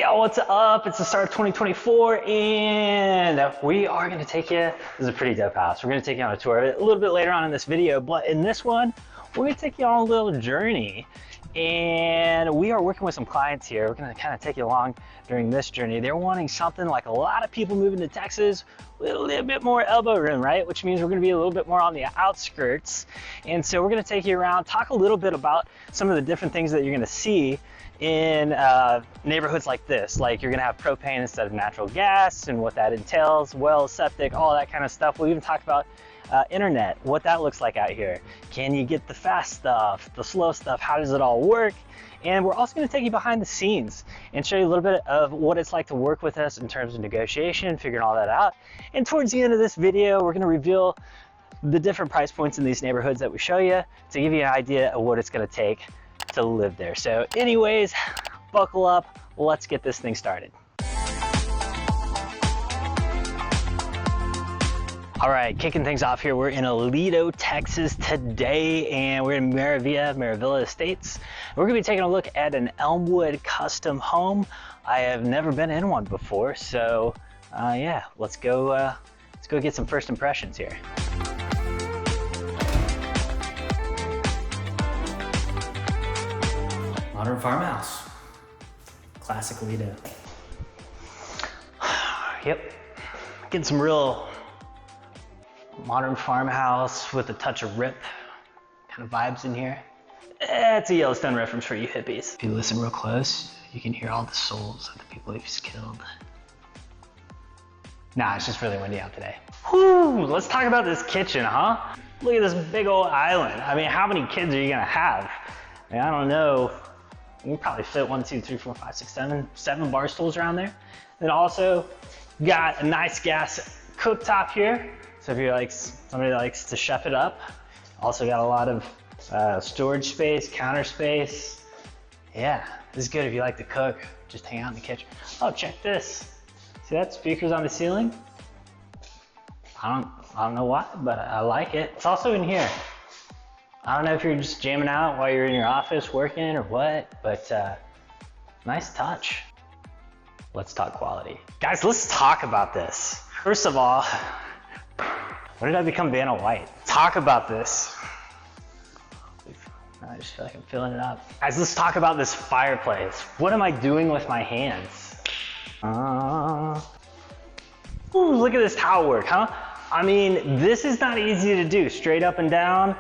Yo, what's up? It's the start of 2024 and we are going to take you, this is a pretty dope house. We're going to take you on a tour of it a little bit later on in this video, but in this one, we're going to take you on a little journey. And we are working with some clients here. We're going to kind of take you along during this journey. They're wanting something like a lot of people moving to Texas with a little bit more elbow room, right? Which means we're going to be a little bit more on the outskirts. And so we're going to take you around, talk a little bit about some of the different things that you're going to see in neighborhoods like this. Like you're going to have propane instead of natural gas and what that entails, wells, septic, all that kind of stuff. We'll even talk about internet, what that looks like out here. Can you get the fast stuff, the slow stuff? How does it all work? And we're also going to take you behind the scenes and show you a little bit of what it's like to work with us in terms of negotiation, figuring all that out. And towards the end of this video, we're going to reveal the different price points in these neighborhoods that we show you to give you an idea of what it's going to take to live there. So anyways, buckle up, let's get this thing started. All right, kicking things off here, we're in Aledo, Texas today, and we're in Maravilla Estates. We're gonna be taking a look at an Elmwood custom home. I have never been in one before, so yeah, let's go get some first impressions here. Modern farmhouse, classic Aledo. Yep, getting some real modern farmhouse with a touch of rip kind of vibes in here. It's a Yellowstone reference for you hippies. If you listen real close, you can hear all the souls of the people he's killed. Nah, it's just really windy out today. Whew, let's talk about this kitchen, huh? Look at this big old island. I mean, how many kids are you gonna have? I mean, I don't know. You can probably fit 1, 2, 3, 4, 5, 6, 7 bar stools around there. Then also got a nice gas cooktop here. So if you're like somebody that likes to chef it up, also got a lot of storage space, counter space. Yeah, this is good if you like to cook, just hang out in the kitchen. Oh, check this. See that? Speakers on the ceiling. I don't know why, but I like it. It's also in here. I don't know if you're just jamming out while you're in your office working or what, but nice touch. Let's talk quality. Guys, let's talk about this. First of all, when did I become Vanna White? Talk about this. I just feel like I'm filling it up. Guys, let's talk about this fireplace. What am I doing with my hands? Ooh, look at this tile work, huh? I mean, this is not easy to do. Straight up and down,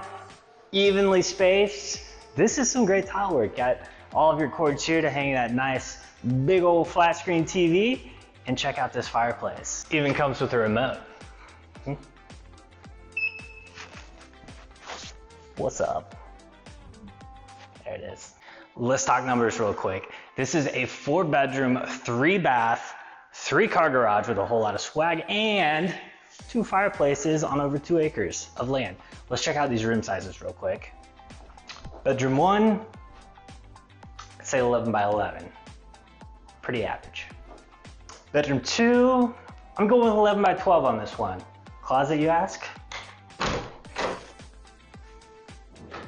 evenly spaced. This is some great tile work. Got all of your cords here to hang that nice big old flat screen TV, and check out this fireplace. Even comes with a remote. What's up? There it is. Let's talk numbers real quick. This is a 4-bedroom, 3-bath, 3-car garage with a whole lot of swag and 2 fireplaces on over 2 acres of land. Let's check out these room sizes real quick. Bedroom 1, I'd say 11 by 11. Pretty average. Bedroom 2, I'm going with 11 by 12 on this one. Closet, you ask?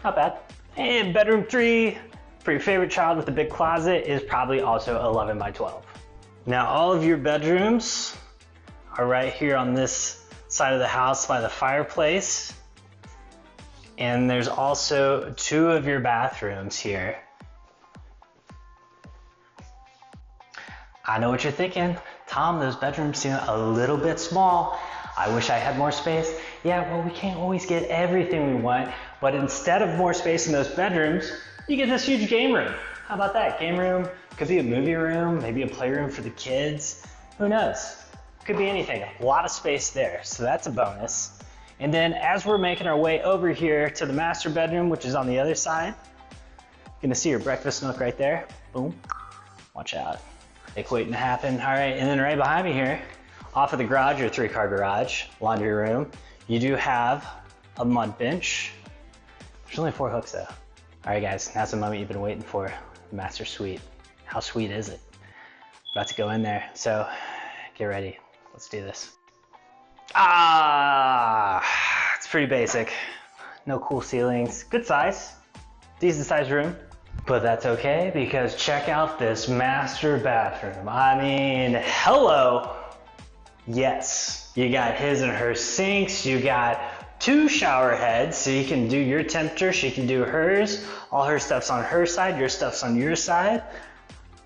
Not bad. And bedroom 3, for your favorite child with a big closet, is probably also 11 by 12. Now all of your bedrooms are right here on this side of the house by the fireplace. And there's also 2 of your bathrooms here. I know what you're thinking. Tom, those bedrooms seem a little bit small. I wish I had more space. Yeah, well, we can't always get everything we want, but instead of more space in those bedrooms, you get this huge game room. How about that? Game room, could be a movie room, maybe a playroom for the kids. Who knows? Could be anything. A lot of space there, so that's a bonus. And then as we're making our way over here to the master bedroom, which is on the other side, you're gonna see your breakfast nook right there. Boom. Watch out. Make waiting to happen. All right, and then right behind me here, off of the garage, your 3-car garage, laundry room, you do have a mud bench. There's only 4 hooks though. All right guys, now's the moment you've been waiting for, the master suite. How sweet is it? About to go in there, so get ready. Let's do this. It's pretty basic. No cool ceilings, good size, decent sized room. But that's okay, because check out this master bathroom. I mean, hello. Yes, you got his and her sinks. You got 2 shower heads, so you can do your temperature, she can do hers. All her stuff's on her side, your stuff's on your side.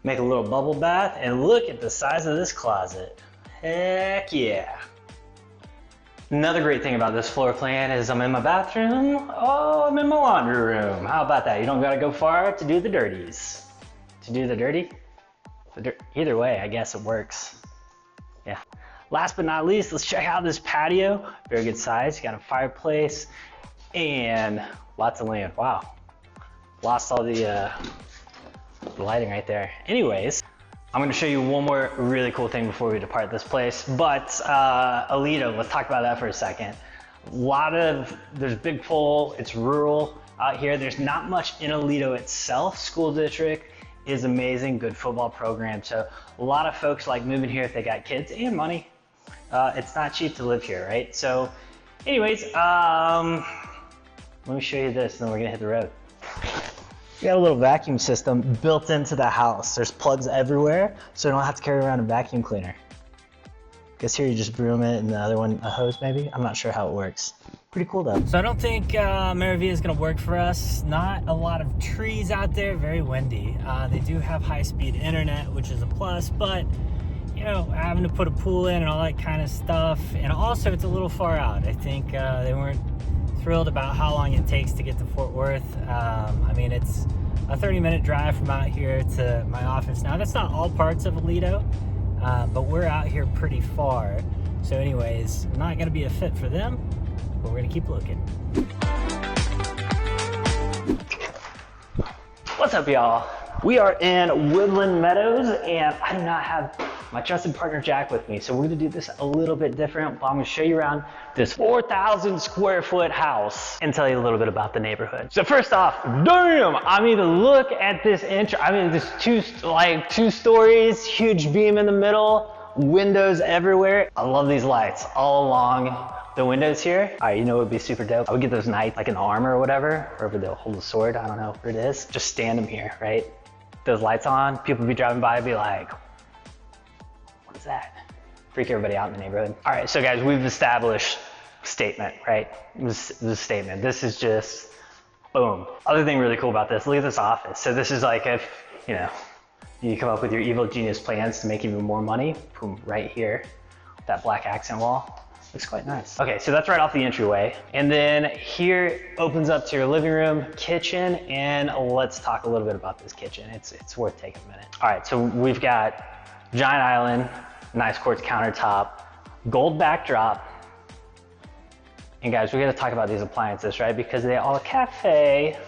Make a little bubble bath, and look at the size of this closet. Heck yeah. Another great thing about this floor plan is I'm in my bathroom. Oh, I'm in my laundry room. How about that? You don't gotta go far to do the dirties. To do the dirty? Either way, I guess it works. Yeah. Last but not least, let's check out this patio. Very good size. You got a fireplace and lots of land. Wow. Lost all the lighting right there. Anyways, I'm gonna show you one more really cool thing before we depart this place, but Aledo, let's talk about that for a second. There's a big pole, it's rural out here. There's not much in Aledo itself. School district is amazing, good football program. So a lot of folks like moving here if they got kids and money. It's not cheap to live here, right? So anyways, let me show you this and then we're gonna hit the road. We got a little vacuum system built into the house. There's plugs everywhere, so you don't have to carry around a vacuum cleaner. Guess here you just broom it and the other one a hose maybe? I'm not sure how it works. Pretty cool though. So I don't think Maravilla is gonna work for us. Not a lot of trees out there, very windy. They do have high-speed internet, which is a plus, but you know, having to put a pool in and all that kind of stuff. And also it's a little far out. I think they weren't thrilled about how long it takes to get to Fort Worth. I mean, it's a 30-minute drive from out here to my office. Now, that's not all parts of Aledo, but we're out here pretty far. So anyways, not gonna be a fit for them, but we're gonna keep looking. What's up, y'all? We are in Woodland, Meadows, and I do not have my trusted partner Jack with me, so we're gonna do this a little bit different. But I'm gonna show you around this 4,000 square foot house and tell you a little bit about the neighborhood. So first off, damn! I mean, look at this I mean, this two stories, huge beam in the middle, windows everywhere. I love these lights all along the windows here. All right, you know what would be super dope? I would get those knights, like an armor or whatever, wherever they'll hold a sword. I don't know where it is. Just stand them here, right? Those lights on, people be driving by and be like, what is that? Freak everybody out in the neighborhood. All right, so guys, we've established statement, right? This is a statement. This is just, boom. Other thing really cool about this, look at this office. So this is like if, you know, you come up with your evil genius plans to make even more money, boom, right here, that black accent wall. Looks quite nice. Okay, so that's right off the entryway. And then here opens up to your living room, kitchen, and let's talk a little bit about this kitchen. It's worth taking a minute. All right, so we've got giant island, nice quartz countertop, gold backdrop. And guys, we gotta talk about these appliances, right? Because they all cafe.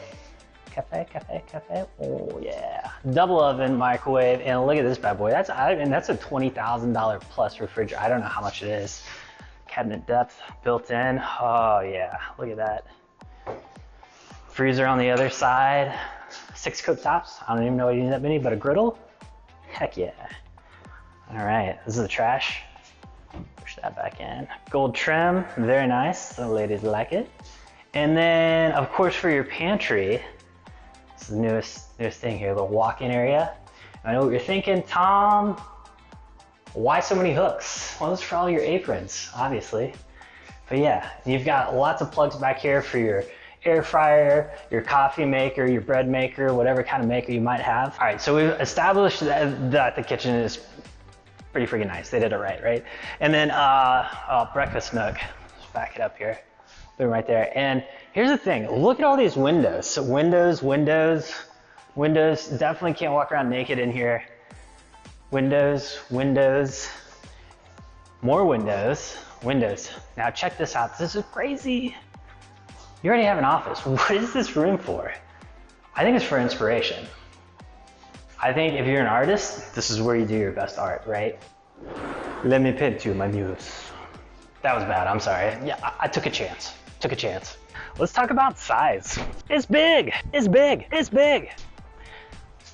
Oh yeah. Double oven, microwave, and look at this bad boy. That's a $20,000 plus refrigerator. I don't know how much it is. Cabinet depth built in. Oh yeah, look at that. Freezer on the other side. 6 cooktops. I don't even know why you need that many, but a griddle. Heck yeah. All right, this is the trash. Push that back in. Gold trim, very nice. The ladies like it. And then, of course, for your pantry, this is the newest thing here, the walk-in area. I know what you're thinking, Tom. Why so many hooks? Well, it's for all your aprons, obviously. But yeah, you've got lots of plugs back here for your air fryer, your coffee maker, your bread maker, whatever kind of maker you might have. All right, so we've established that the kitchen is pretty freaking nice. They did it right? And then, breakfast nook. Let's back it up here. Boom, right there. And here's the thing, look at all these windows. So windows. Definitely can't walk around naked in here. Windows, more windows. Now check this out, this is crazy. You already have an office. What is this room for? I think it's for inspiration. I think if you're an artist, this is where you do your best art, right? Let me paint you, my muse. That was bad, I'm sorry. Yeah, I took a chance. Let's talk about size. It's big.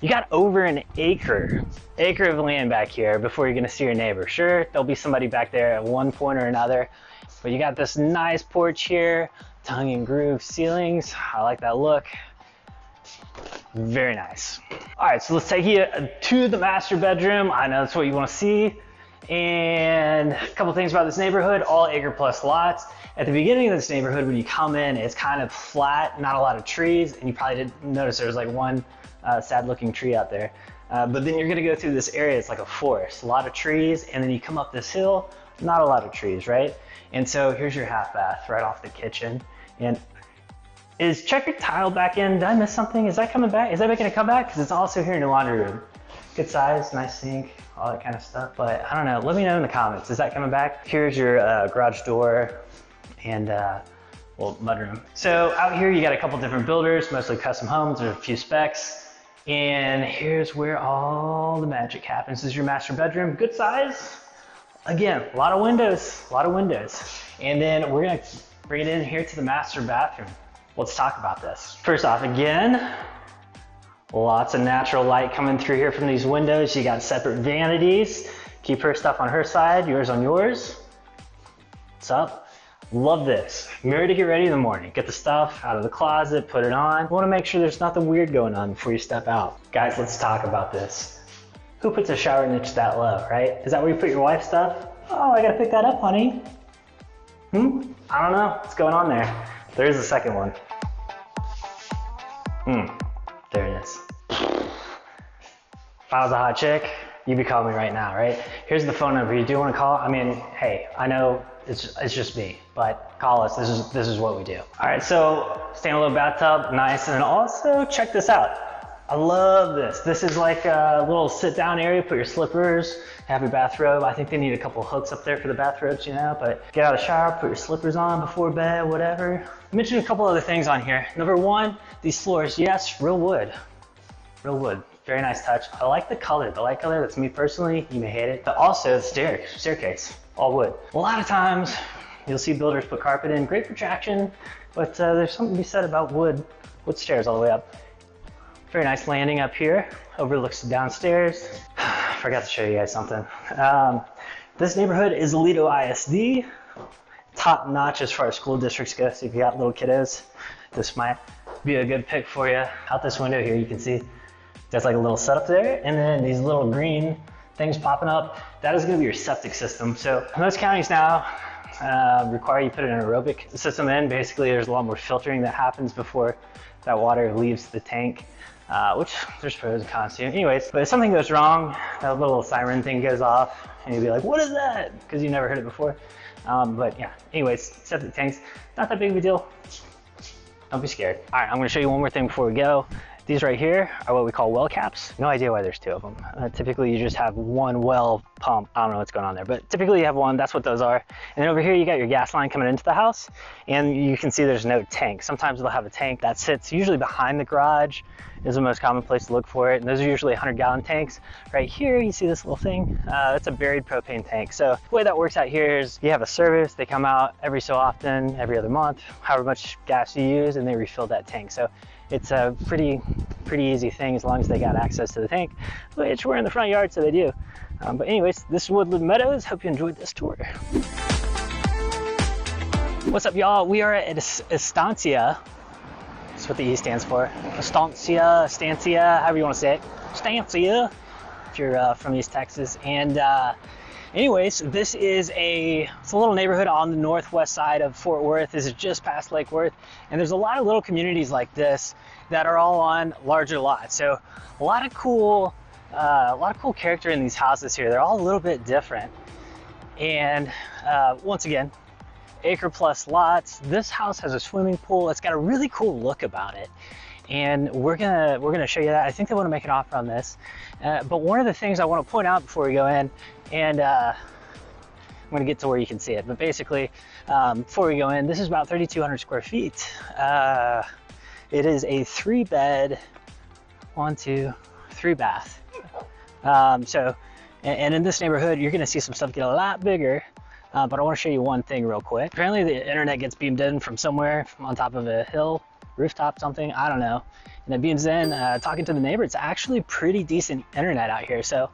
You got over an acre of land back here before you're gonna see your neighbor. Sure, there'll be somebody back there at one point or another, but you got this nice porch here, tongue and groove ceilings. I like that look. Very nice. All right, so let's take you to the master bedroom. I know that's what you want to see. And a couple things about this neighborhood, all acre plus lots. At the beginning of this neighborhood, when you come in, it's kind of flat, not a lot of trees, and you probably didn't notice there was like one sad looking tree out there. But then you're gonna go through this area, it's like a forest, a lot of trees, and then you come up this hill, not a lot of trees, right? And so here's your half bath right off the kitchen. And is checkered tile back in? Did I miss something? Is that coming back? Is that gonna come back? Because it's also here in your laundry room. Good size, nice sink, all that kind of stuff. But I don't know, let me know in the comments. Is that coming back? Here's your garage door and well, mudroom. So out here you got a couple different builders, mostly custom homes, there's a few specs. And here's where all the magic happens. This is your master bedroom, good size. Again, a lot of windows, a lot of windows. And then we're gonna bring it in here to the master bathroom. Let's talk about this. First off, again, lots of natural light coming through here from these windows. You got separate vanities. Keep her stuff on her side, yours on yours. What's up? Love this. Mirror to get ready in the morning. Get the stuff out of the closet, put it on. You want to make sure there's nothing weird going on before you step out. Guys, let's talk about this. Who puts a shower niche that low, right? Is that where you put your wife's stuff? Oh, I gotta pick that up, honey. I don't know what's going on there. There is a second one. There it is. If I was a hot chick, you'd be calling me right now, right? Here's the phone number. You do want to call? I mean, hey, I know it's just me, but call us. This is what we do. All right, so stay in a little bathtub, nice, and then also check this out. I love this. This is like a little sit-down area. Put your slippers, have your bathrobe. I think they need a couple hooks up there for the bathrobes, you know. But get out of the shower, put your slippers on before bed, whatever. I mentioned a couple other things on here. Number one, these floors. Yes, real wood. Real wood. Very nice touch. I like the color. The light color, that's me personally. You may hate it. But also the staircase, all wood. A lot of times you'll see builders put carpet in. Great for traction, but there's something to be said about wood stairs all the way up. Very nice landing up here. Overlooks the downstairs. Forgot to show you guys something. This neighborhood is Aledo ISD. Top notch as far as school districts go. So if you got little kiddos, this might be a good pick for you. Out this window here, you can see there's like a little setup there, and then these little green things popping up. That is gonna be your septic system. So most counties now require you put an aerobic system in. Basically, there's a lot more filtering that happens before that water leaves the tank, which there's pros and cons to. Anyways, but if something goes wrong, that little siren thing goes off, and you'll be like, what is that? Because you never heard it before. But yeah, anyways, septic tanks, not that big of a deal. Don't be scared. All right, I'm gonna show you one more thing before we go. These right here are what we call well caps. No idea why there's two of them. Typically you just have one well pump. I don't know what's going on there, but typically you have one, that's what those are. And then over here you got your gas line coming into the house, and you can see there's no tank. Sometimes they'll have a tank that sits usually behind the garage, is the most common place to look for it. And those are usually 100-gallon tanks. Right here, you see this little thing? That's a buried propane tank. So the way that works out here is you have a service, they come out every so often, every other month, however much gas you use, and they refill that tank. So it's a pretty easy thing as long as they got access to the tank, which we're in the front yard, so they do. But anyways, this is Woodland Meadows. Hope you enjoyed this tour. What's up, y'all? We are at Estancia. That's what the E stands for. Estancia, however you want to say it. Estancia, if you're from East Texas. And anyways, this is it's a little neighborhood on the northwest side of Fort Worth. This is just past Lake Worth. And there's a lot of little communities like this that are all on larger lots. So a lot of cool character in these houses here. They're all a little bit different. And once again, acre plus lots. This house has a swimming pool. It's got a really cool look about it. And we're gonna show you that. I think they want to make an offer on this. But one of the things I want to point out before we go in, and I'm gonna get to where you can see it. But basically, before we go in, this is about 3,200 square feet. It is a 3-bed, 1, 2, 3 bath. And in this neighborhood, you're gonna see some stuff get a lot bigger. But I want to show you one thing real quick. Apparently the internet gets beamed in from somewhere, from on top of a hill, rooftop, something, I don't know. And it beams in, talking to the neighbor, it's actually pretty decent internet out here. So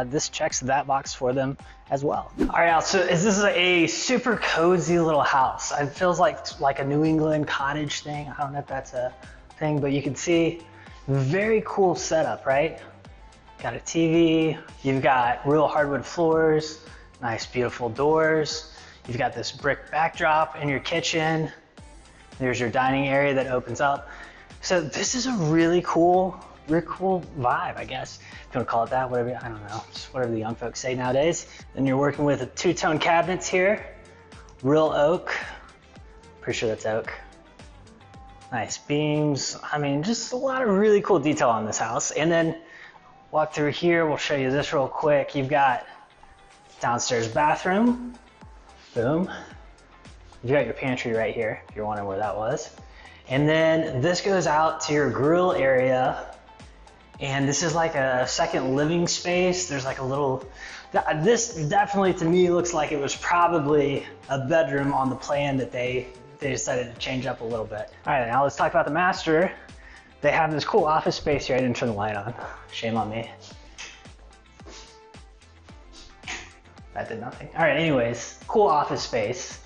this checks that box for them as well. All right, now, so this is a super cozy little house. It feels like a New England cottage thing. I don't know if that's a thing, but you can see Very cool setup, right? Got a TV, you've got real hardwood floors, nice beautiful doors. You've got this brick backdrop in your kitchen. There's your dining area that opens up. So this is a really cool vibe, I guess. If you want to call it that, whatever, I don't know, just whatever the young folks say nowadays. Then you're working with two-tone cabinets here, real oak. Pretty sure that's oak. Nice beams. I mean, just a lot of really cool detail on this house. And then walk through here, we'll show you this real quick. You've got downstairs bathroom, boom. You've got your pantry right here, if you're wondering where that was. And then this goes out to your grill area. And this is like a second living space. There's like a little, this definitely to me looks like it was probably a bedroom on the plan that they decided to change up a little bit. All right, now let's talk about the master. They have this cool office space here. I didn't turn the light on. Shame on me. That did nothing. All right, anyways, cool office space.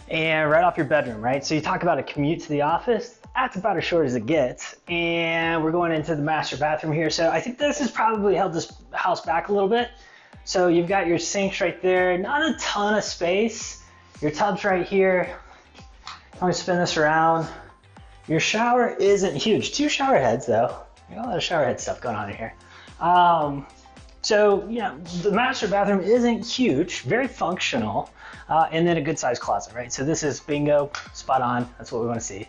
And right off your bedroom, right? So you talk about a commute to the office, that's about as short as it gets. And we're going into the master bathroom here. So I think this has probably held this house back a little bit. So you've got your sinks right there, not a ton of space. Your tub's right here. Let me spin this around. Your shower isn't huge. 2 shower heads though. You got a lot of shower head stuff going on in here. So yeah, the master bathroom isn't huge, very functional, and then a good sized closet, right? So this is bingo, spot on. That's what we want to see.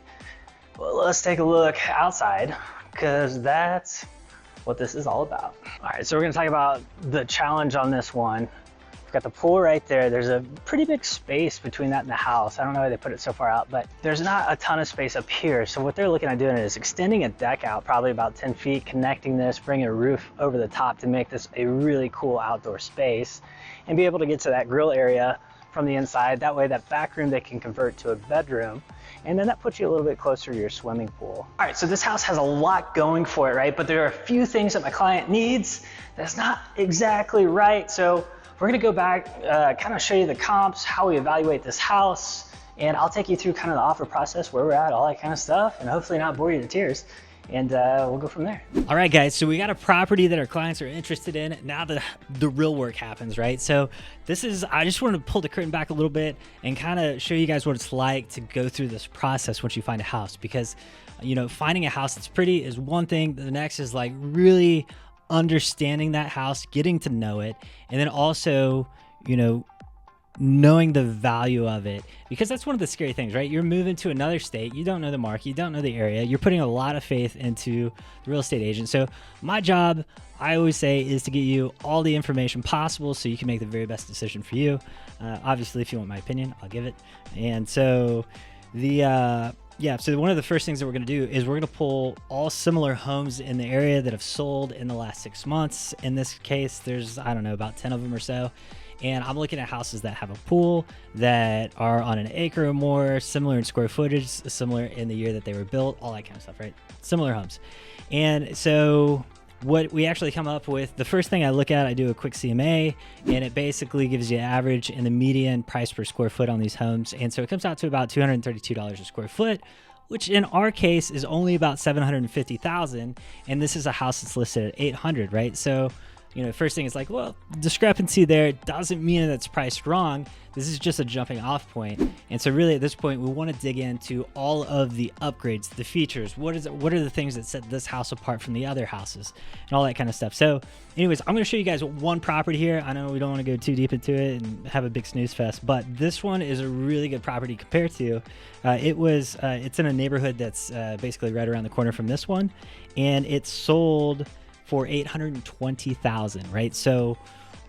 Well, let's take a look outside because that's what this is all about. All right, so we're gonna talk about the challenge on this one. We've got the pool right there. There's a pretty big space between that and the house. I don't know why they put it so far out, but there's not a ton of space up here. So what they're looking at doing is extending a deck out probably about 10 feet, connecting this, bringing a roof over the top to make this a really cool outdoor space and be able to get to that grill area from the inside. That way that back room they can convert to a bedroom. And then that puts you a little bit closer to your swimming pool. All right, so this house has a lot going for it, right? But there are a few things that my client needs that's not exactly right. So we're gonna go back, kind of show you the comps, how we evaluate this house, and I'll take you through kind of the offer process, where we're at, all that kind of stuff, and hopefully not bore you to tears. And we'll go from there. All right, guys, so we got a property that our clients are interested in. Now the real work happens, right? So this is, I just wanted to pull the curtain back a little bit and kind of show you guys what it's like to go through this process once you find a house. Because, you know, finding a house that's pretty is one thing. The next is like really understanding that house, getting to know it, and then also, you know, knowing the value of it, because that's one of the scary things, right? You're moving to another state, you don't know the market, you don't know the area, you're putting a lot of faith into the real estate agent. So my job, I always say, is to get you all the information possible so you can make the very best decision for you. Obviously, if you want my opinion, I'll give it. And so so one of the first things that we're going to do is we're going to pull all similar homes in the area that have sold in the last 6 months. In this case, there's, I don't know, about 10 of them or so. And I'm looking at houses that have a pool, that are on an acre or more, similar in square footage, similar in the year that they were built, all that kind of stuff, right? Similar homes. And so what we actually come up with, the first thing I look at, I do a quick CMA, and it basically gives you average and the median price per square foot on these homes. And so it comes out to about $232 a square foot, which in our case is only about $750,000. And this is a house that's listed at $800, right? So, you know, first thing is like, well, discrepancy there doesn't mean that it's priced wrong. This is just a jumping off point. And so really at this point, we want to dig into all of the upgrades, the features. What are the things that set this house apart from the other houses and all that kind of stuff. So anyways, I'm going to show you guys one property here. I know we don't want to go too deep into it and have a big snooze fest, but this one is a really good property compared to, it's in a neighborhood that's basically right around the corner from this one. And it's sold for $820,000, right? So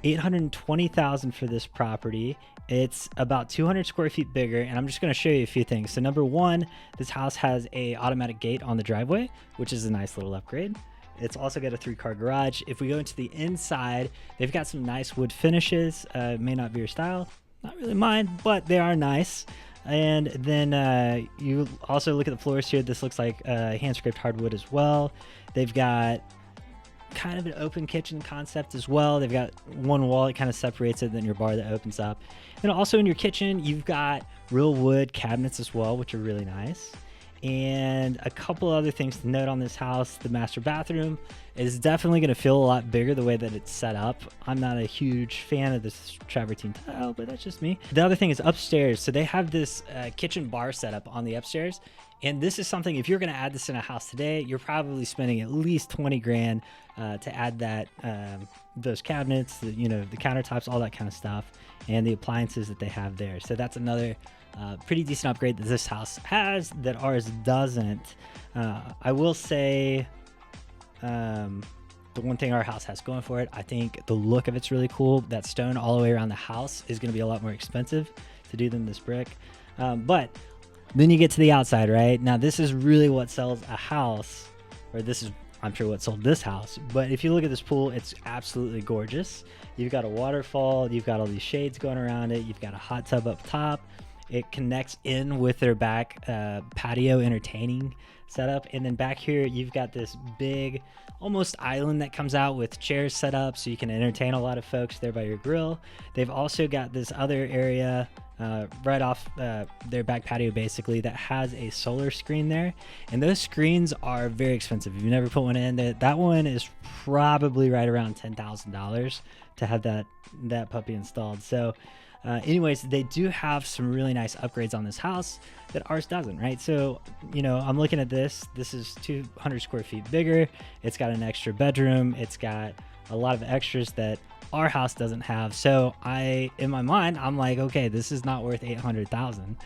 $820,000 for this property. It's about 200 square feet bigger, and I'm just going to show you a few things. So number one, this house has a automatic gate on the driveway, which is a nice little upgrade. It's also got a 3-car garage. If we go into the inside, they've got some nice wood finishes. May not be your style, not really mine, but they are nice. And then you also look at the floors here. This looks like hand scraped hardwood as well. They've got kind of an open kitchen concept as well. They've got one wall that kind of separates it, then your bar that opens up. And also in your kitchen, you've got real wood cabinets as well, which are really nice. And a couple other things to note on this house: the master bathroom is definitely going to feel a lot bigger the way that it's set up. I'm not a huge fan of this travertine tile, but that's just me. The other thing is upstairs. So they have this kitchen bar setup on the upstairs. And this is something, if you're going to add this in a house today, you're probably spending at least 20 grand to add that, those cabinets, the countertops, all that kind of stuff, and the appliances that they have there. So that's another pretty decent upgrade that this house has that ours doesn't. I will say, the one thing our house has going for it, I think the look of it's really cool. That stone all the way around the house is going to be a lot more expensive to do than this brick. But then you get to the outside, right? Now this is really what sells a house, or this is, I'm sure, what sold this house. But if you look at this pool, it's absolutely gorgeous. You've got a waterfall, you've got all these shades going around it, you've got a hot tub up top. It connects in with their back patio entertaining setup. And then back here, you've got this big, almost island that comes out with chairs set up so you can entertain a lot of folks there by your grill. They've also got this other area right off their back patio, basically, that has a solar screen there. And those screens are very expensive. If you've never put one in, that one is probably right around $10,000 to have that puppy installed. So anyways, they do have some really nice upgrades on this house that ours doesn't, right? So, I'm looking at this. This is 200 square feet bigger. It's got an extra bedroom. It's got a lot of extras that our house doesn't have. So in my mind, I'm like, okay, this is not worth $800,000.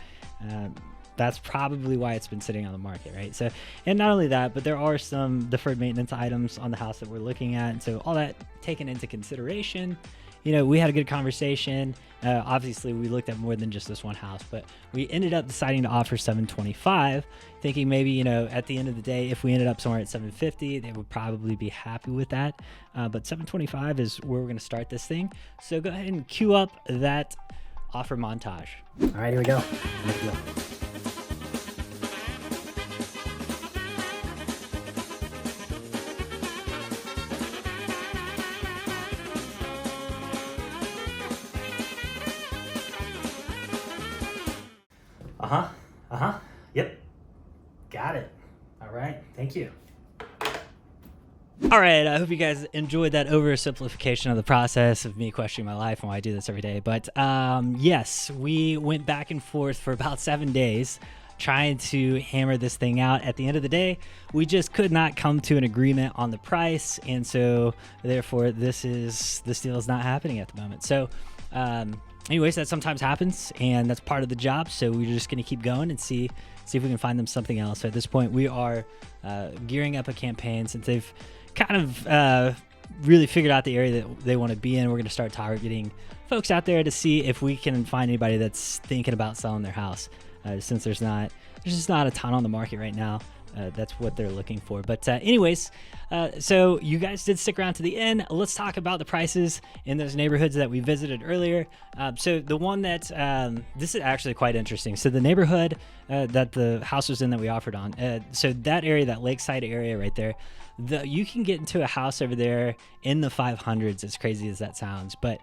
That's probably why it's been sitting on the market, right? So, and not only that, but there are some deferred maintenance items on the house that we're looking at. And so all that taken into consideration, we had a good conversation. Obviously, we looked at more than just this one house, but we ended up deciding to offer $725, thinking maybe, at the end of the day, if we ended up somewhere at $750, they would probably be happy with that. But $725 is where we're going to start this thing. So go ahead and cue up that offer montage. All right, here we go. Let's go. Yep. Got it. All right. Thank you. All right. I hope you guys enjoyed that oversimplification of the process of me questioning my life and why I do this every day. But yes, we went back and forth for about 7 days trying to hammer this thing out. At the end of the day, we just could not come to an agreement on the price. And so therefore this deal is not happening at the moment. So, anyways, that sometimes happens, and that's part of the job. So we're just going to keep going and see if we can find them something else. So at this point, we are gearing up a campaign. Since they've kind of really figured out the area that they want to be in, we're going to start targeting folks out there to see if we can find anybody that's thinking about selling their house. Since there's just not a ton on the market right now. That's what they're looking for. But anyways, so you guys did stick around to the end. Let's talk about the prices in those neighborhoods that we visited earlier. So the one that this is actually quite interesting. So the neighborhood that the house was in that we offered on, so that area, that lakeside area right there, you can get into a house over there in the 500s, as crazy as that sounds. But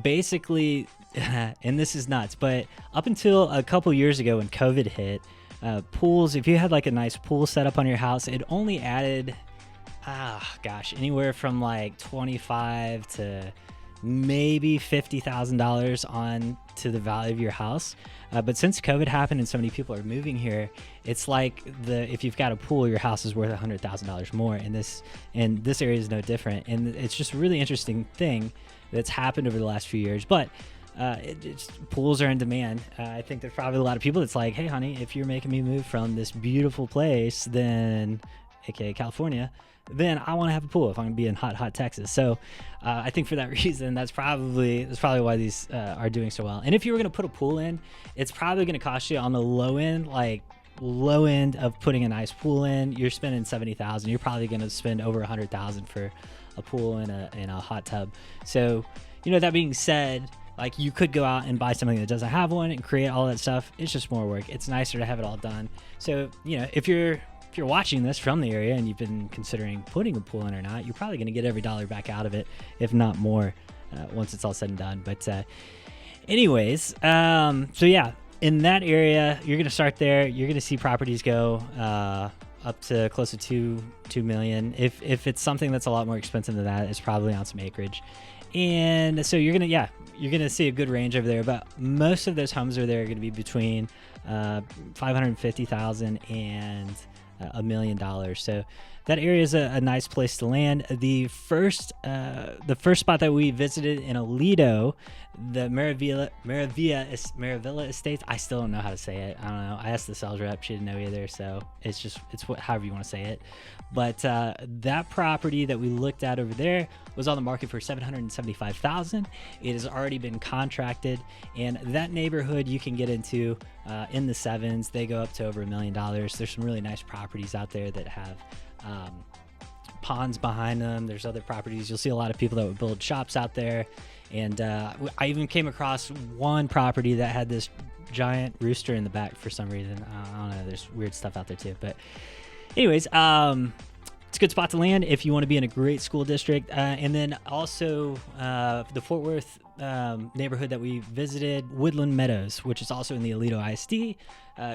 basically, and this is nuts, but up until a couple years ago when COVID hit, pools, if you had like a nice pool set up on your house, it only added anywhere from like 25 to maybe $50,000 on to the value of your house. But since COVID happened and so many people are moving here, it's like if you've got a pool, your house is worth $100,000 more, and this area is no different. And it's just a really interesting thing that's happened over the last few years. But pools are in demand. I think there's probably a lot of people that's like, hey honey, if you're making me move from this beautiful place, then aka California, then I want to have a pool if I'm gonna be in hot Texas. So I think for that reason, that's probably why these are doing so well. And if you were gonna put a pool in, it's probably gonna cost you on the low end of putting a nice pool in, you're spending $70,000. You're probably gonna spend over $100,000 for a pool and a hot tub. So that being said, like, you could go out and buy something that doesn't have one and create all that stuff. It's just more work. It's nicer to have it all done. So, if you're watching this from the area and you've been considering putting a pool in or not, you're probably going to get every dollar back out of it, if not more, once it's all said and done. But anyways, so yeah, in that area, you're going to start there. You're going to see properties go up to close to 2 million. If it's something that's a lot more expensive than that, it's probably on some acreage. And so you're gonna see a good range over there. But most of those homes are there are going to be between $550,000 and $1 million. So that area is a nice place to land. The first spot that we visited in Aledo, the Maravilla Estates. I still don't know how to say it. I don't know. I asked the sales rep; she didn't know either. So it's however you want to say it. But that property that we looked at over there was on the market for $775,000. It has already been contracted, and that neighborhood you can get into in the sevens. They go up to over $1 million. There's some really nice properties out there that have ponds behind them. There's other properties. You'll see a lot of people that would build shops out there. And I even came across one property that had this giant rooster in the back for some reason. I don't know. There's weird stuff out there too. But anyways, it's a good spot to land if you want to be in a great school district. And then also the Fort Worth neighborhood that we visited, Woodland Meadows, which is also in the Aledo ISD.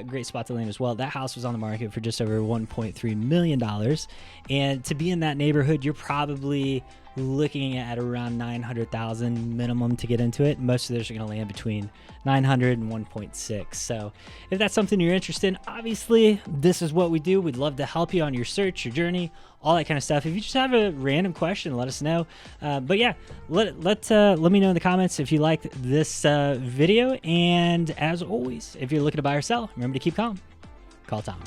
Great spot to land as well. That house was on the market for just over $1.3 million. And to be in that neighborhood, you're probably looking at around $900,000 minimum to get into it. Most of those are going to land between $900,000 and $1.6. So if that's something you're interested in, obviously this is what we do. We'd love to help you on your search, your journey, all that kind of stuff. If you just have a random question, let us know. But yeah, let me know in the comments if you liked this video. And as always, if you're looking to buy or sell, remember to keep calm. Call Tom.